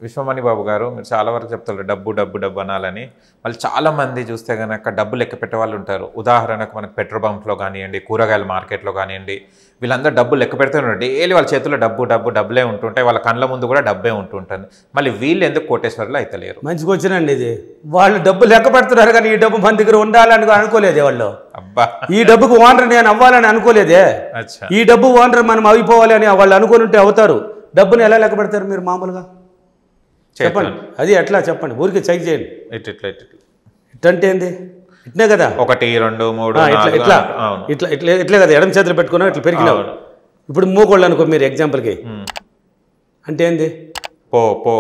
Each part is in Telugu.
విశ్వమణి బాబు గారు మీరు చాలా వరకు చెప్తారు డబ్బు డబ్బు డబ్బు అనాలని. మళ్ళీ చాలామంది చూస్తే కనుక డబ్బు లెక్క పెట్టే వాళ్ళు ఉంటారు. ఉదాహరణకు మనకు పెట్రోల్ బంక్లో కానివ్వండి, కూరగాయల మార్కెట్లో కానివ్వండి, వీళ్ళందరూ డబ్బు లెక్క పెడుతూ ఉంటారు. డైలీ వాళ్ళ చేతుల్లో డబ్బులే ఉంటుంటాయి, వాళ్ళ కళ్ళ ముందు కూడా డబ్బే ఉంటుంటుంది. మళ్ళీ వీళ్ళు ఎందుకు కోటేశ్వరులు అయితే లేరు? మంచిగా వచ్చినండి ఇది. వాళ్ళు డబ్బు లెక్క పెడుతున్నారు కానీ ఈ డబ్బు మన దగ్గర ఉండాలని అనుకోలేదే వాళ్ళు. అబ్బా, ఈ డబ్బుకు ఓనర్ నేను అవ్వాలని అనుకోలేదే. ఈ డబ్బు ఓనర్ మనం అయిపోవాలి అని వాళ్ళు అనుకుని ఉంటే అవుతారు. డబ్బుని ఎలా లెక్క పెడతారు మీరు మామూలుగా? చెప్పండి, అది ఎట్లా చెప్పండి, ఊరికి చెక్ చేయండి. ఇట్టంటే ఏంది? ఇట్నే కదా, 1 2 3 ఇట్లా ఇట్లా ఇట్లా ఇట్లే కదా, ఎడమ చేతులు పెట్టుకున్నావు ఇట్లా పెరిగినావు. ఇప్పుడు మూకోళ్ళు అనుకో మీరు ఎగ్జాంపుల్కి, అంటే ఏంది? పో పో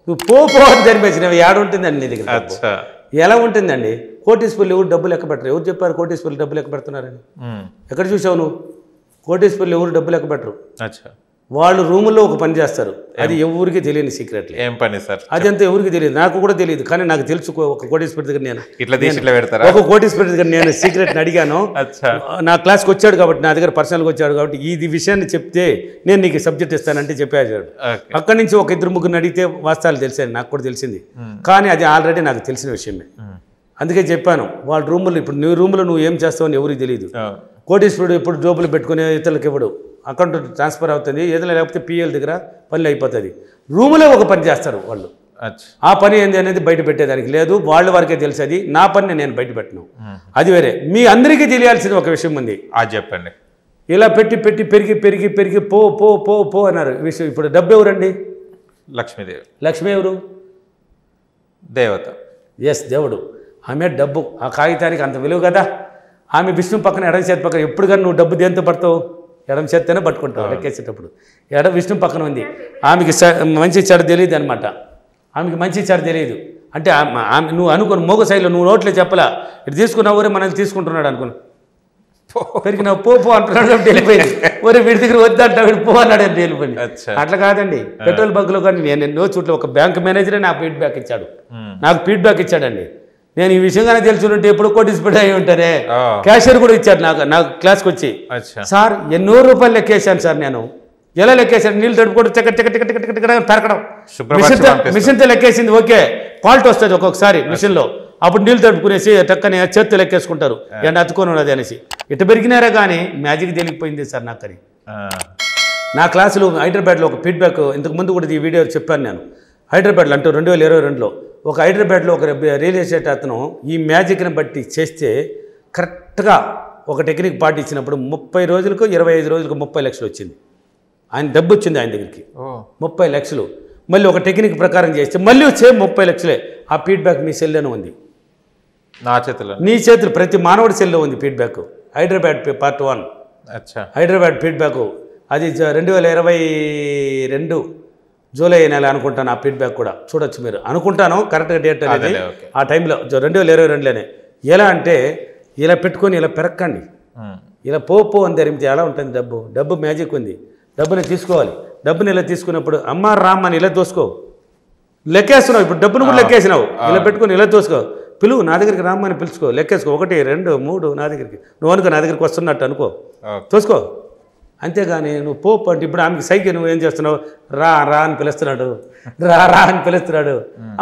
నువ్వు పో పో అని జరిపేసినవి ఏడ ఉంటుందండి నీ దగ్గర? ఎలా ఉంటుందండి? కోటీశ్వరులు ఎవరు డబ్బు లెక్క పెట్టరు. ఎవరు చెప్పారు కోటీశ్వరులు డబ్బు లెక్క పెడుతున్నారని? ఎక్కడ చూసావు నువ్వు? కోటీశ్వరులు ఎవరు డబ్బు లెక్క పెట్టరు. వాళ్ళు రూముల్లో ఒక పని చేస్తారు, అది ఎవరికి తెలియని సీక్రెట్. ఏం పని సార్? అదంతా ఎవరికి తెలియదు, నాకు కూడా తెలియదు. కానీ నాకు తెలుసు ఒక కోటీశ్వరి దగ్గర నేను ఒక కోటీశ్వరి దగ్గర నేను సీక్రెట్ని అడిగాను. నా క్లాస్కి వచ్చాడు కాబట్టి, నా దగ్గర పర్సనల్గా వచ్చాడు కాబట్టి ఈ విషయాన్ని చెప్తే నేను నీకు సబ్జెక్ట్ ఇస్తానంటే చెప్పాడు. అక్కడి నుంచి ఒక 2 అడిగితే వాస్తవాలు తెలిసాను, నాకు కూడా తెలిసింది. కానీ అది ఆల్రెడీ నాకు తెలిసిన విషయమే, అందుకే చెప్పాను. వాళ్ళ రూములు, ఇప్పుడు నీ రూములో నువ్వు ఏం చేస్తావని ఎవరికి తెలియదు. కోటీశ్వరుడు ఎప్పుడు జోబులు పెట్టుకుని ఇతరులకు ఇవ్వడు, అకౌంట్ ట్రాన్స్ఫర్ అవుతుంది, ఏదైనా లేకపోతే పిఎల్ దగ్గర పనులు అయిపోతుంది. రూములో ఒక పని చేస్తారు వాళ్ళు, ఆ పని ఏంది అనేది బయట పెట్టేదానికి లేదు, వాళ్ళ వరకే తెలుసు. అది నా పని, నేను బయట పెట్టను, అది వేరే. మీ అందరికీ తెలియాల్సిన ఒక విషయం ఉంది, అది చెప్పండి. ఇలా పెట్టి పెట్టి పెరిగి పెరిగి పెరిగి పో పో పో పో అన్నారు విషయం. ఇప్పుడు డబ్బు ఎవరండి? లక్ష్మీదేవి. లక్ష్మీ ఎవరు? దేవత. ఎస్, దేవుడు. ఆమె డబ్బు. ఆ కాగితానికి అంత విలువ కదా. ఆమె విష్ణు పక్కన ఎడమ చేతి పక్కన. ఎప్పుడు కానీ నువ్వు డబ్బు దేంతో పడతావు? ఎడమ చేత్తోనే పట్టుకుంటావు లెక్కేసేటప్పుడు. విష్ణు పక్కన ఉంది. ఆమెకి మంచి చెడు తెలియదు అనమాట. ఆమెకి మంచి చెడు తెలియదు అంటే ఆమె నువ్వు అనుకుని మోగ శైలిలో నువ్వు నోట్లో చెప్పలా, ఇటు తీసుకున్నావు ఊరే మనల్ని తీసుకుంటున్నాడు అనుకుని పెరిగినావు పో పో అంటున్నాడు అంటే వెళ్ళిపోయింది. ఊరే వీడి దగ్గర వద్దంటా, వీడు పో అన్నాడు అంటే వెళ్ళిపోయింది. అట్లా కాదండి. పెట్రోల్ బంక్లో కానీ నేను ఎన్నో చోట్ల ఒక బ్యాంక్ మేనేజరే నాకు ఫీడ్బ్యాక్ ఇచ్చాడు, ఇచ్చాడండి. నేను ఈ విషయంగానే తెలుసుంటే ఎప్పుడు కోటీశ్వరుడు అయి ఉంటానే. క్యాషియర్ కూడా ఇచ్చాడు నాకు క్లాస్కి వచ్చి, సార్ ఎన్నో రూపాయలు లెక్కేసాను సార్. నేను ఎలా లెక్కేసాను? నీళ్ళు తడుపుకోవడం, పెరకడం, మిషన్తో లెక్కేసింది. ఓకే, ఫాల్ట్ వస్తుంది ఒక్కొక్కసారి మిషన్లో, అప్పుడు నీళ్ళు తడుపుకునేసి టక్కని చేత్తో లెక్కేసుకుంటారు, ఎండ అతుకొని ఉన్నది అనేసి. ఇటు పెరిగినారా కానీ మ్యాజిక్ తెలియకపోయింది సార్ నాకు. అని నా క్లాసులో హైదరాబాద్లో ఒక ఫీడ్బ్యాక్, ఇంతకుముందు కూడా ఈ వీడియో చెప్పాను నేను. హైదరాబాద్లో అంటూ 2022లో ఒక హైదరాబాద్లో ఒక రియల్ ఎస్టేట్ అతను ఈ మ్యాజిక్ని బట్టి చేస్తే కరెక్ట్గా ఒక టెక్నిక్ పాటించినప్పుడు 30 రోజులకు 25 రోజులకు 30 లక్షలు వచ్చింది. ఆయన డబ్బు వచ్చింది ఆయన దగ్గరికి, 30 లక్షలు. మళ్ళీ ఒక టెక్నిక్ ప్రకారం చేస్తే మళ్ళీ వచ్చే 30 లక్షలే. ఆ ఫీడ్బ్యాక్ మీ సెల్లోనే ఉంది, నా చేతిలో, నీ చేతులు, ప్రతి మానవుడి సెల్లో ఉంది feedback. Hyderabad part 1 Hyderabad feedback. అది 2022 జూలై నెల అనుకుంటాను. ఆ ఫీడ్బ్యాక్ కూడా చూడొచ్చు మీరు. అనుకుంటాను కరెక్ట్గా డేట్ అనేది ఆ టైంలో 2022లోనే. ఎలా అంటే ఇలా పెట్టుకొని ఇలా పెరక్కండి, ఇలా పో అని ధరిమితే ఎలా ఉంటుంది డబ్బు మ్యాజిక్ ఉంది. డబ్బుని తీసుకోవాలి. డబ్బుని ఇలా తీసుకున్నప్పుడు అమ్మ రామ్మని ఇలా దోసుకో, లెక్కేస్తున్నావు. ఇప్పుడు డబ్బును కూడా లెక్కేసినావు, ఇలా పెట్టుకొని ఇలా దోసుకో. పిలువు, నా దగ్గరికి రామ్మని పిలుచుకో, లెక్కేసుకో. 1 2 3 నా దగ్గరికి. నువ్వు అనుకో నా దగ్గరికి వస్తున్నట్టు అనుకో, తోసుకో. అంతేగాని నువ్వు పో అంటే ఇప్పుడు ఆమెకి సైకి నువ్వు ఏం చేస్తున్నావు? రా రా అని పిలుస్తున్నాడు, రా అని పిలుస్తున్నాడు.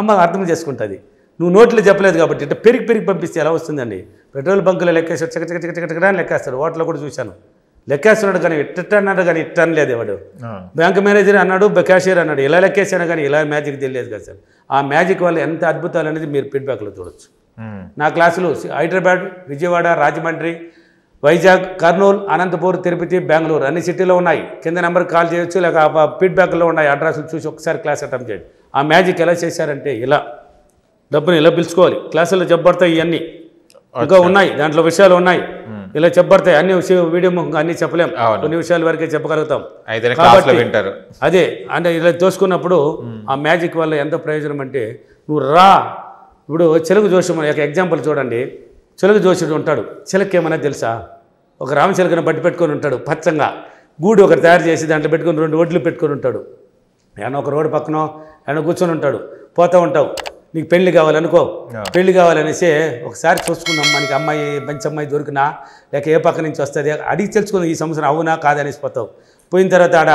అమ్మ అర్థం చేసుకుంటుంది. నువ్వు నోట్లో చెప్పలేదు కాబట్టి. ఇట్లా పెరిగి పంపిస్తే ఎలా వస్తుందండి? పెట్రోల్ బంకులో లెక్కేస్తాడు, చకచకచకచకచకడా అని లెక్కేస్తాడు. హోటల్లో కూడా చూశాను, లెక్కేస్తున్నాడు. కానీ ఇట్ట అన్నాడు, కానీ ఇట్ట అనలేదు వాడు. బ్యాంక్ మేనేజర్ అన్నాడు, క్యాషియర్ అన్నాడు, ఇలా లెక్కేసాను కానీ ఇలా మ్యాజిక్ తెలియలేదు కదా సార్. ఆ మ్యాజిక్ వల్ల ఎంత అద్భుతాలు అనేది మీరు ఫీడ్బ్యాక్లో చూడొచ్చు. నా క్లాసులు హైదరాబాద్, విజయవాడ, రాజమండ్రి, వైజాగ్, కర్నూలు, అనంతపూర్, తిరుపతి, బెంగళూరు అన్ని సిటీలో ఉన్నాయి. కింద నెంబర్కి కాల్ చేయొచ్చు, లేక ఫీడ్బ్యాక్లో ఉన్నాయి అడ్రస్లు చూసి ఒకసారి క్లాస్ అటెంప్ట్ చేయండి. ఆ మ్యాజిక్ ఎలా చేశారంటే ఇలా డబ్బుని ఇలా పిలుచుకోవాలి. క్లాసుల్లో చెప్పబడతాయి, ఇవన్నీ ఇంకా ఉన్నాయి, దాంట్లో విషయాలు ఉన్నాయి, ఇలా చెప్పబడతాయి. అన్ని వీడియో అన్ని చెప్పలేం, కొన్ని విషయాల వరకే చెప్పగలుగుతాం. అదే అంటే ఇలా తోసుకున్నప్పుడు ఆ మ్యాజిక్ వల్ల ఎంత ప్రయోజనం అంటే, నువ్వు రా. ఇప్పుడు చెలుగు జోషం ఒక ఎగ్జాంపుల్ చూడండి. చిలక జోషుడు ఉంటాడు, చిలక ఏమన్నా తెలుసా? ఒక రామచిలకను బట్టి పెట్టుకొని ఉంటాడు, పచ్చంగా గూడు ఒకటి తయారు చేసి దాంట్లో పెట్టుకొని 2 ఒడ్లు పెట్టుకొని ఉంటాడు. ఏమన్నా ఒక రోడ్డు పక్కనో ఏమన్నా కూర్చొని ఉంటాడు, పోతూ ఉంటావు. నీకు పెళ్లి కావాలనుకో, పెళ్లి కావాలనేసి ఒకసారి చూసుకుందాం, మనకి అమ్మాయి మంచి అమ్మాయి దొరికినా లేక ఏ పక్క నుంచి వస్తుంది అడిగి తెలుసుకుందాం ఈ సంవత్సరం అవునా కాదనేసి పోతావు. పోయిన తర్వాత ఆడ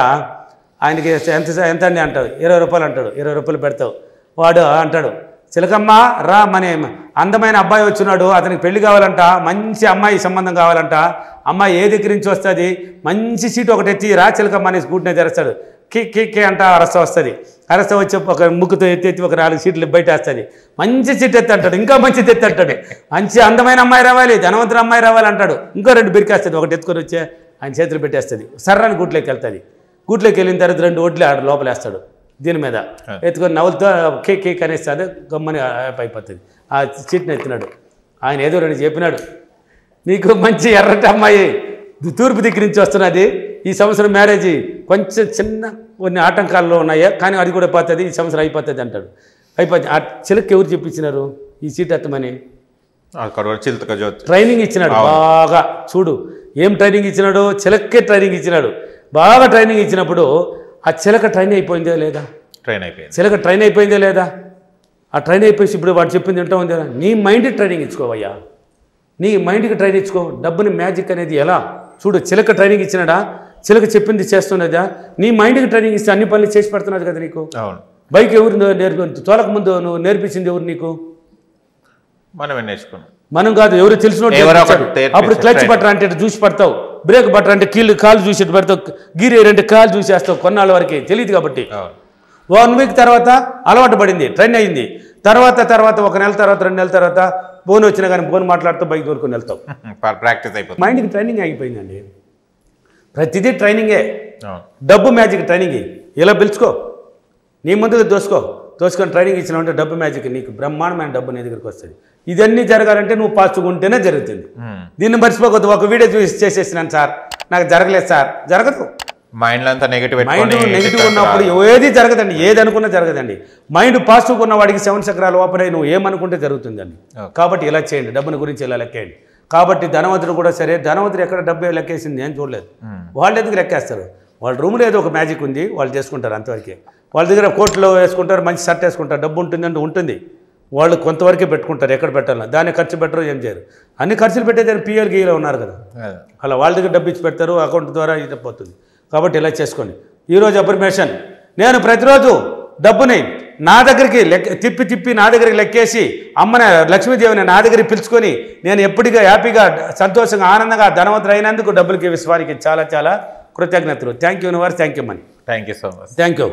ఆయనకి ఎంత అండి అంటాడు, 20 రూపాయలు అంటాడు. 20 రూపాయలు పెడతావు. వాడు అంటాడు, చిలకమ్మ రా, మన అందమైన అబ్బాయి వచ్చినాడు, అతనికి పెళ్లి కావాలంట, మంచి అమ్మాయి సంబంధం కావాలంట, అమ్మాయి ఏ దగ్గర నుంచి వస్తుంది, మంచి సీటు ఒకటి ఎత్తి రా చిలకమ్మ అని స్కూటీనే తెరుస్తాడు. కే అంట అరస్త వస్తుంది. అరస్త వచ్చి ఒక ముక్కుతో ఎత్తి ఒక 4 సీట్లు బయట వేస్తుంది. మంచి సీట్ ఎత్తి అంటాడు, ఇంకా మంచి ఎత్తి అంటాడు. మంచి అందమైన అమ్మాయి రావాలి, ధనవంతుల అమ్మాయి రావాలి అంటాడు. ఇంకో 2 బిరికేస్తుంది, ఒకటి ఎత్తుకొని వచ్చే ఆయన చేతులు పెట్టేస్తుంది. సర్రాని గూట్లోకి వెళ్తుంది. గూట్లోకి వెళ్ళిన తర్వాత 2 ఓట్లు ఆడ లోపలేస్తాడు. దీని మీద ఎత్తుకొని నవ్వులతో కేక్ అనేస్తాడు. గమ్మని అయిపోతుంది. ఆ సీట్ని ఎత్తినాడు. ఆయన ఏదో 2 చెప్పినాడు, నీకు మంచి ఎర్రటి అమ్మాయి తూర్పు దిక్కు నుంచి వస్తున్నది, ఈ సంవత్సరం మ్యారేజ్ కొంచెం చిన్న కొన్ని ఆటంకాల్లో ఉన్నాయా, కానీ అది కూడా పోతుంది, ఈ సంవత్సరం అయిపోతుంది అంటాడు. అయిపోతుంది. ఆ చిలక ఎవరు చెప్పించినారు ఈ సీట్ ఎత్తమని? ట్రైనింగ్ ఇచ్చినాడు బాగా. చూడు ఏం ట్రైనింగ్ ఇచ్చినాడు, చిలక్కే ట్రైనింగ్ ఇచ్చినాడు. బాగా ట్రైనింగ్ ఇచ్చినప్పుడు ఆ చిలక ట్రైన్ అయిపోయిందా లేదా? చిలక ట్రైన్ అయిపోయిందా లేదా? ఆ ట్రైన్ అయిపోయి ఇప్పుడు వాడు చెప్పింది వింటా ఉంది కదా. నీ మైండ్కి ట్రైనింగ్ ఇచ్చుకోవయ్యా, నీ మైండ్కి ట్రైనింగ్ ఇచ్చుకో. డబ్బుని మ్యాజిక్ అనేది ఎలా? చూడు, చిలక ట్రైనింగ్ ఇచ్చినాడా, చిలక చెప్పింది చేస్తున్నదా? నీ మైండ్కి ట్రైనింగ్ ఇస్తే అన్ని పనులు చేసి పెడుతున్నది కదా నీకు. బైక్ ఎవరు తోలక ముందు నువ్వు నేర్పించింది ఎవరు నీకు? మనమే నేర్చుకున్నాం. మనం కాదు, ఎవరు తెలిసిన. అప్పుడు క్లచ్ బట్టర్ అంటే చూసి పడతావు, బ్రేక్ బట్టర్ అంటే కాలు చూసి పెడతావు, గీర్ అంటే కాలు చూసేస్తావు. కొన్నాళ్ళ వరకు తెలియదు కాబట్టి 1 వీక్ తర్వాత అలవాటు పడింది, ట్రైన్ అయింది. తర్వాత 1 నెల తర్వాత 2 నెలల తర్వాత ఫోన్ వచ్చినా కానీ ఫోన్ మాట్లాడుతూ బైక్ దొరుకుని వెళ్తావు. ప్రాక్టీస్ అయిపోతుంది. మైండ్కి ట్రైనింగ్ అయిపోయిందండి. ప్రతిదీ ట్రైనింగే. డబ్బు మ్యాజిక్ ట్రైనింగ్ ఇలా పిలుచుకో, నీ ముందుకు దోసుకొని ట్రైనింగ్ ఇచ్చినావంటే డబ్బు మ్యాజిక్ నీకు బ్రహ్మాండమైన డబ్బు నీ దగ్గరికి వస్తుంది. ఇదన్నీ జరగాలంటే నువ్వు పాజిటివ్గా ఉంటేనే జరుగుతుంది. దీన్ని మర్చిపోవద్దు. ఒక వీడియో చూసి చేసేసినాను సార్, నాకు జరగలేదు సార్, జరగదు. మైండ్ అంతా నెగిటివ్ ఉన్నప్పుడు ఏది జరగదండి, ఏది అనుకున్నా జరగదండి. మైండ్ పాజిటివ్గా ఉన్న వాడికి 7 చక్రాలు ఓపెన్ అయ్యి నువ్వు ఏమనుకుంటే జరుగుతుందండి. కాబట్టి ఇలా చేయండి, డబ్బుని గురించి ఇలా లెక్కేయండి. కాబట్టి ధనవంతుడు కూడా సరే, ధనవంతుడు ఎక్కడ డబ్బు లెక్కేసింది నేను చూడలేదు. వాళ్ళు ఎందుకు లెక్కేస్తారు? వాళ్ళ రూమ్లో ఏదో ఒక మ్యాజిక్ ఉంది, వాళ్ళు చేసుకుంటారు అంతవరకే. వాళ్ళ దగ్గర కోట్లో వేసుకుంటారు, మంచి షర్ట్ వేసుకుంటారు, డబ్బు ఉంటుందంటే ఉంటుంది. వాళ్ళు కొంతవరకే పెట్టుకుంటారు, ఎక్కడ పెట్టాలి దాన్ని ఖర్చు పెట్టరు, ఏం చేయరు. అన్ని ఖర్చులు పెట్టేదాన్ని పిఎల్ గీలో ఉన్నారు కదా, అలా వాళ్ళ దగ్గర డబ్బు ఇచ్చి పెడతారు, అకౌంట్ ద్వారా ఇది పోతుంది. కాబట్టి ఇలా చేసుకోండి. ఈరోజు అఫర్మేషన్, నేను ప్రతిరోజు డబ్బుని నా దగ్గరికి తిప్పి నా దగ్గరికి లెక్కేసి అమ్మని లక్ష్మీదేవిని నా దగ్గరికి పిలుచుకొని నేను ఎప్పటిగా హ్యాపీగా సంతోషంగా ఆనందంగా ధనవంతులు అయినందుకు డబ్బులకి విశ్వానికి చాలా చాలా కృతజ్ఞతలు. Thank you universe, thank you money, thank you so much, thank you.